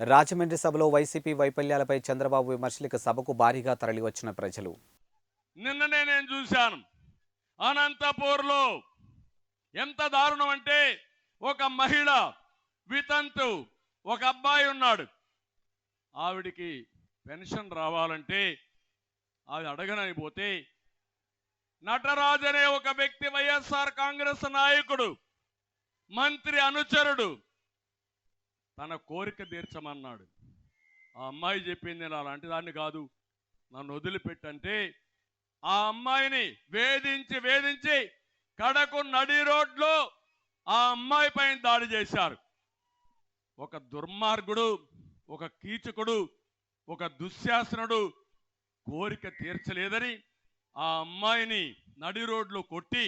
రాజమండ్రి సభలో వైసీపీ వైఫల్యాలపై చంద్రబాబు విమర్శలకు సభకు భారీగా తరలివచ్చిన ప్రజలు. నిన్ననే నేను చూశాను. అనంతపూర్లో ఎంత దారుణం అంటే, ఒక మహిళ వితంతు, ఒక అబ్బాయి ఉన్నాడు. ఆవిడికి పెన్షన్ రావాలంటే ఆవిడ అడగనని పోతే, నటరాజ్ అనే ఒక వ్యక్తి, వైఎస్ఆర్ కాంగ్రెస్ నాయకుడు, మంత్రి అనుచరుడు, తన కోరిక తీర్చమన్నాడు. ఆ అమ్మాయి చెప్పింది, నేను అలాంటి దాన్ని కాదు, నన్ను వదిలిపెట్టంటే ఆ అమ్మాయిని వేధించి వేధించి కడకు నడి రోడ్లో ఆ అమ్మాయి పైన దాడి చేశారు. ఒక దుర్మార్గుడు, ఒక కీచకుడు, ఒక దుశ్శాసనుడు కోరిక తీర్చలేదని ఆ అమ్మాయిని నడి రోడ్లో కొట్టి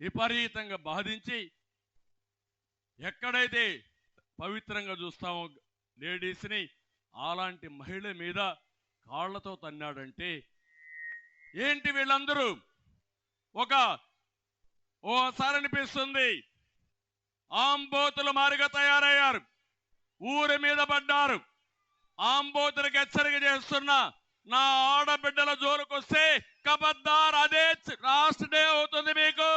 విపరీతంగా బాధించి, ఎక్కడైతే పవిత్రంగా చూస్తామో లేడీస్ని, అలాంటి మహిళ మీద కాళ్లతో తన్నాడంటే ఏంటి వీళ్ళందరూ? ఓసారి అనిపిస్తుంది, ఆంబోతులు మారిగా తయారయ్యారు, ఊరి మీద పడ్డారు. ఆంబోతులకు హెచ్చరిక చేస్తున్నా, నా ఆడబిడ్డల జోలికొస్తే కబద్దార్, అదే లాస్ట్ డే అవుతుంది మీకు.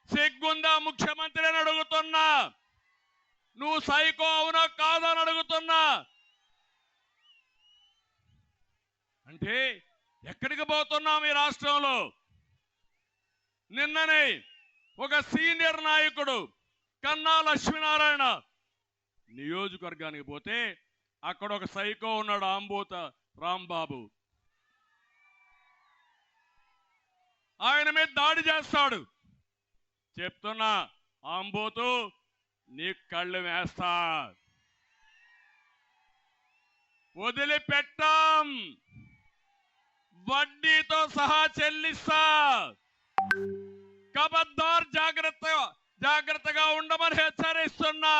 సిగ్గుందా ముఖ్యమంత్రి అని అడుగుతున్నా, నువ్వు సైకో అవునా కాదని అడుగుతున్నా. అంటే ఎక్కడికి పోతున్నాం ఈ రాష్ట్రంలో? నిన్ననే ఒక సీనియర్ నాయకుడు కన్నా లక్ష్మీనారాయణ నియోజకవర్గానికి పోతే అక్కడ ఒక సైకో ఉన్నాడు, ఆంబోత రాంబాబు. ఆయన మీద దాడి చేస్తాడు. చెప్తున్నా, ఆంబోతు నీ కళ్ళు వేస్తా, వదిలిపెట్టాం, వడ్డీతో సహా చెల్లిస్తా, కబద్దార్, జాగ్రత్తగా ఉండమని హెచ్చరిస్తున్నా.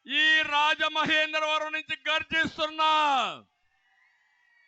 ఈ రాజమహేంద్రవరం నుంచి గర్జిస్తున్నా.